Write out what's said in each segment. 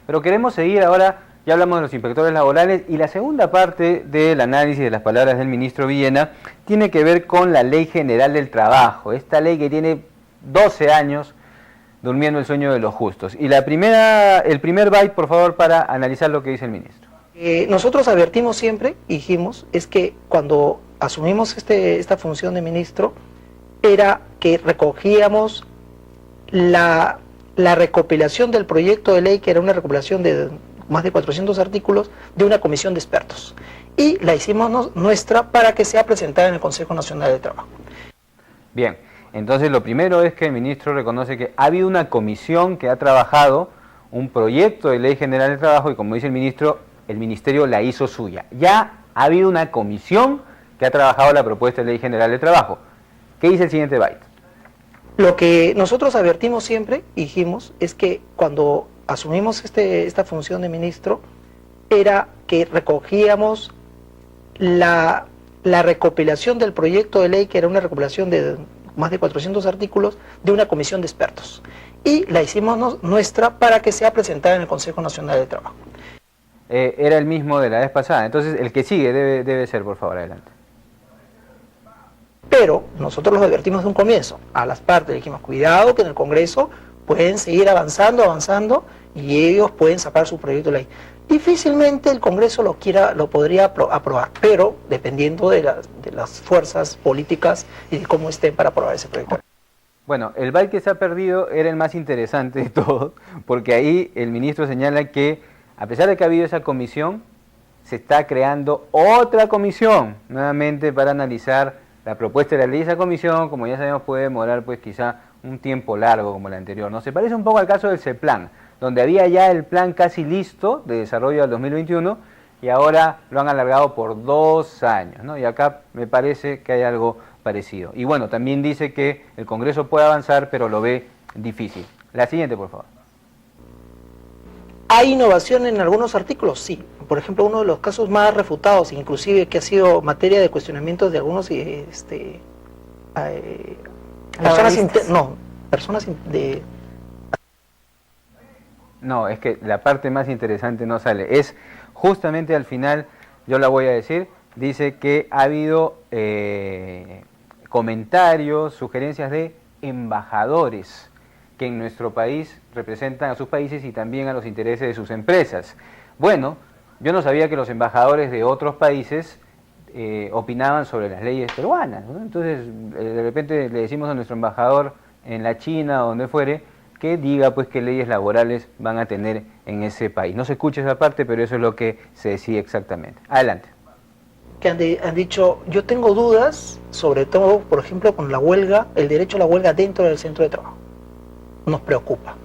Pero queremos seguir ahora, ya hablamos de los inspectores laborales, y la segunda parte del análisis de las palabras del ministro Villena tiene que ver con la Ley General del Trabajo, esta ley que tiene 12 años durmiendo el sueño de los justos. Y el primer byte, por favor, para analizar lo que dice el ministro. Nosotros advertimos siempre, dijimos, es que cuando asumimos esta función de ministro, era que recogíamos la recopilación del proyecto de ley, que era una recopilación de más de 400 artículos, de una comisión de expertos. Y la hicimos nuestra para que sea presentada en el Consejo Nacional de Trabajo. Bien, entonces lo primero es que el ministro reconoce que ha habido una comisión que ha trabajado un proyecto de ley general de trabajo y, como dice el ministerio la hizo suya. Ya ha habido una comisión que ha trabajado la propuesta de ley general de trabajo. ¿Qué dice el siguiente byte? Lo que nosotros advertimos siempre, dijimos, es que cuando asumimos esta función de ministro, era que recogíamos la recopilación del proyecto de ley, que era una recopilación de más de 400 artículos, de una comisión de expertos. Y la hicimos nuestra para que sea presentada en el Consejo Nacional de Trabajo. Era el mismo de la vez pasada. Entonces, el que sigue debe ser, por favor, adelante. Pero nosotros los advertimos de un comienzo. A las partes dijimos, cuidado que en el Congreso pueden seguir avanzando y ellos pueden sacar su proyecto de ley. Difícilmente el Congreso lo podría aprobar, pero dependiendo de las fuerzas políticas y de cómo estén para aprobar ese proyecto. Bueno, el byte que se ha perdido era el más interesante de todos, porque ahí el ministro señala que, a pesar de que ha habido esa comisión, se está creando otra comisión, nuevamente para analizar la propuesta de la ley. Esa comisión, como ya sabemos, puede demorar pues quizá un tiempo largo como la anterior, ¿no? Se parece un poco al caso del CEPLAN, donde había ya el plan casi listo de desarrollo al 2021 y ahora lo han alargado por 2 años, ¿no? Y acá me parece que hay algo parecido. Y bueno, también dice que el Congreso puede avanzar, pero lo ve difícil. La siguiente, por favor. ¿Hay innovación en algunos artículos? Sí. Por ejemplo, uno de los casos más refutados, inclusive que ha sido materia de cuestionamientos de algunos No, es que la parte más interesante no sale. Es justamente al final, yo la voy a decir, dice que ha habido comentarios, sugerencias de embajadores que en nuestro país representan a sus países y también a los intereses de sus empresas. Bueno, yo no sabía que los embajadores de otros países opinaban sobre las leyes peruanas, ¿no? Entonces, de repente le decimos a nuestro embajador en la China o donde fuere, que diga pues qué leyes laborales van a tener en ese país. No se escucha esa parte, pero eso es lo que se decía exactamente. Adelante. Que han dicho, yo tengo dudas, sobre todo, por ejemplo, con la huelga, el derecho a la huelga dentro del centro de trabajo. Nos preocupa.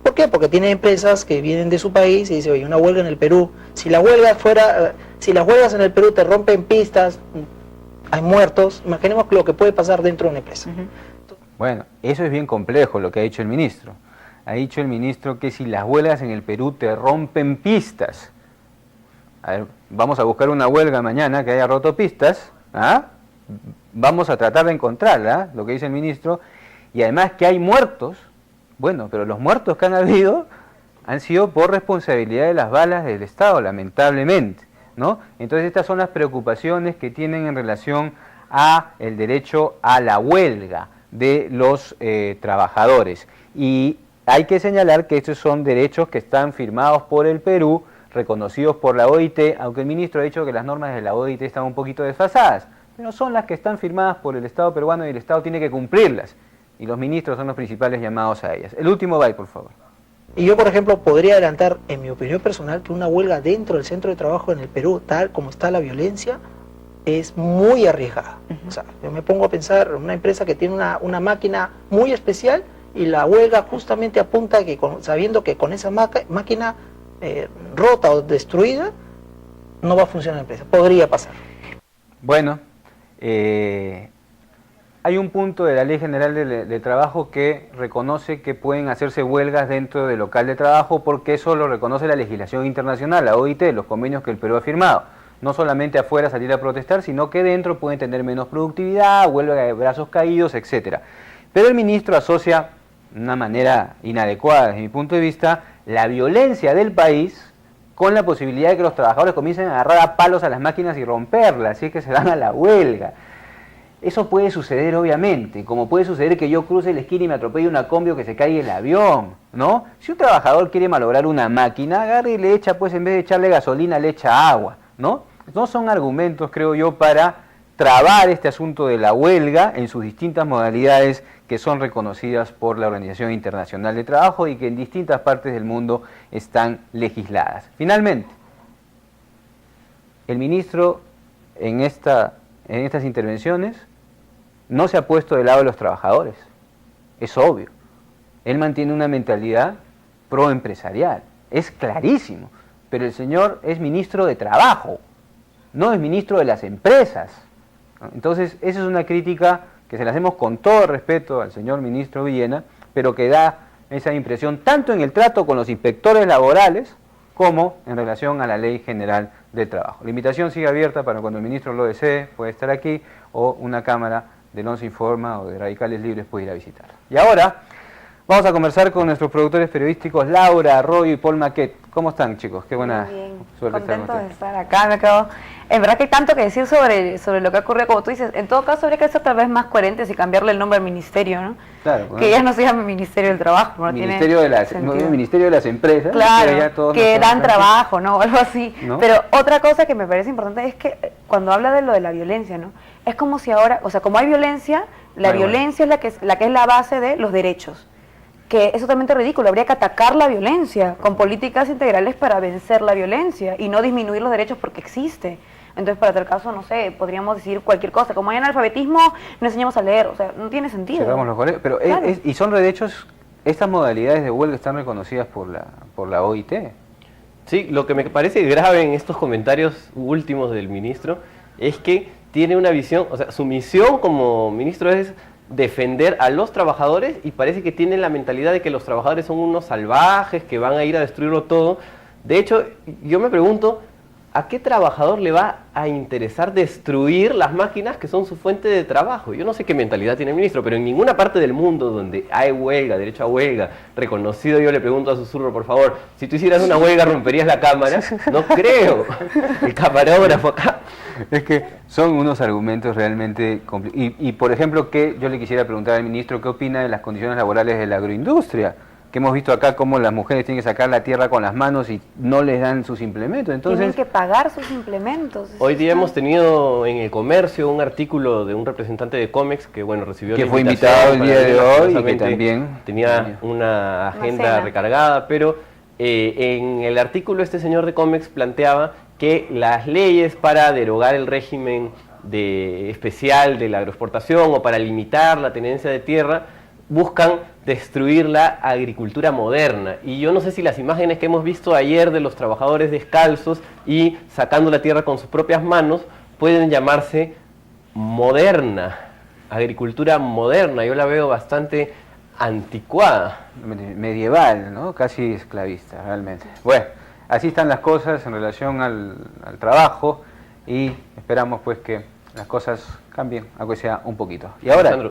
¿Por qué? Porque tiene empresas que vienen de su país y dicen, oye, una huelga en el Perú, si las huelgas en el Perú te rompen pistas, hay muertos, imaginemos lo que puede pasar dentro de una empresa. Bueno, eso es bien complejo lo que ha dicho el ministro. Ha dicho el ministro que si las huelgas en el Perú te rompen pistas. A ver, vamos a buscar una huelga mañana que haya roto pistas, ¿ah? Vamos a tratar de encontrarla, lo que dice el ministro, y además que hay muertos. Bueno, pero los muertos que han habido han sido por responsabilidad de las balas del Estado, lamentablemente, ¿no? Entonces estas son las preocupaciones que tienen en relación a el derecho a la huelga de los trabajadores. Y hay que señalar que estos son derechos que están firmados por el Perú, reconocidos por la OIT, aunque el ministro ha dicho que las normas de la OIT están un poquito desfasadas, pero son las que están firmadas por el Estado peruano y el Estado tiene que cumplirlas. Y los ministros son los principales llamados a ellas. El último byte, por favor. Y yo, por ejemplo, podría adelantar, en mi opinión personal, que una huelga dentro del centro de trabajo en el Perú, tal como está la violencia, es muy arriesgada. O sea, yo me pongo a pensar en una empresa que tiene una máquina muy especial y la huelga justamente apunta a que, sabiendo que con esa máquina rota o destruida, no va a funcionar la empresa. Podría pasar. Bueno, hay un punto de la Ley General de Trabajo que reconoce que pueden hacerse huelgas dentro del local de trabajo porque eso lo reconoce la legislación internacional, la OIT, los convenios que el Perú ha firmado. No solamente afuera salir a protestar, sino que dentro pueden tener menos productividad, huelga de brazos caídos, etc. Pero el ministro asocia una manera inadecuada desde mi punto de vista, la violencia del país con la posibilidad de que los trabajadores comiencen a agarrar a palos a las máquinas y romperlas, si es que se dan a la huelga. Eso puede suceder obviamente, como puede suceder que yo cruce la esquina y me atropelle una combi o que se caiga el avión, ¿no? Si un trabajador quiere malograr una máquina, agarre y le echa, pues en vez de echarle gasolina, le echa agua, ¿no? No son argumentos, creo yo, para trabar este asunto de la huelga en sus distintas modalidades que son reconocidas por la Organización Internacional de Trabajo y que en distintas partes del mundo están legisladas. Finalmente, el ministro en estas intervenciones no se ha puesto del lado de los trabajadores, es obvio. Él mantiene una mentalidad proempresarial, es clarísimo, pero el señor es ministro de Trabajo, no es ministro de las empresas. Entonces, esa es una crítica que se la hacemos con todo respeto al señor ministro Villena, pero que da esa impresión tanto en el trato con los inspectores laborales como en relación a la Ley General del Trabajo. La invitación sigue abierta para cuando el ministro lo desee, puede estar aquí, o una cámara del Once Informa o de Radicales Libres puede ir a visitar. Y ahora vamos a conversar con nuestros productores periodísticos Laura Arroyo y Paul Maquet. ¿Cómo están, chicos? Qué buena suerte estar con Contentos de ustedes. estar acá. Me quedo... En verdad que hay tanto que decir sobre lo que ocurre, como tú dices. En todo caso, habría que ser tal vez más coherentes y cambiarle el nombre al ministerio, ¿no? Claro, Que ya no se llame Ministerio del Trabajo. No Ministerio, tiene Ministerio de las Empresas. Claro, ya todos que nos dan conocen. trabajo, ¿no? O algo así. ¿No? Pero otra cosa que me parece importante es que cuando habla de lo de la violencia, ¿no? Es como si ahora, o sea, como hay violencia, la violencia es la que es la base de los derechos. Que es totalmente ridículo, habría que atacar la violencia con políticas integrales para vencer la violencia y no disminuir los derechos porque existe. Entonces, para tal caso, no sé, podríamos decir cualquier cosa, como hay analfabetismo, no enseñamos a leer, o sea, no tiene sentido. Cerramos los colegios, pero Claro. y son derechos, estas modalidades de huelga están reconocidas por la OIT. Sí, lo que me parece grave en estos comentarios últimos del ministro es que tiene una visión, o sea, su misión como ministro es defender a los trabajadores y parece que tiene la mentalidad de que los trabajadores son unos salvajes, que van a ir a destruirlo todo. De hecho, yo me pregunto, ¿a qué trabajador le va a interesar destruir las máquinas que son su fuente de trabajo? Yo no sé qué mentalidad tiene el ministro, pero en ninguna parte del mundo donde hay huelga, derecho a huelga, reconocido, yo le pregunto a Susurro, por favor, si tú hicieras una huelga, ¿romperías la cámara? No creo. El camarógrafo acá. Es que son unos argumentos realmente complicados. Y, por ejemplo, que yo le quisiera preguntar al ministro qué opina de las condiciones laborales de la agroindustria, que hemos visto acá cómo las mujeres tienen que sacar la tierra con las manos y no les dan sus implementos. Entonces, Tienen que pagar sus implementos. Hoy día hemos tenido en El Comercio un artículo de un representante de Comex que, bueno, recibió que la fue invitación invitado el para día de venir, hoy y que lastimosamente también tenía una agenda cena. recargada, pero en el artículo este señor de Comex planteaba que las leyes para derogar el régimen especial de la agroexportación o para limitar la tenencia de tierra buscan destruir la agricultura moderna. Y yo no sé si las imágenes que hemos visto ayer de los trabajadores descalzos y sacando la tierra con sus propias manos pueden llamarse moderna, agricultura moderna. Yo la veo bastante anticuada. medieval, ¿no? Casi esclavista, realmente. Bueno, así están las cosas en relación al trabajo y esperamos pues que las cosas cambien, aunque sea un poquito. Y ahora, Alejandro,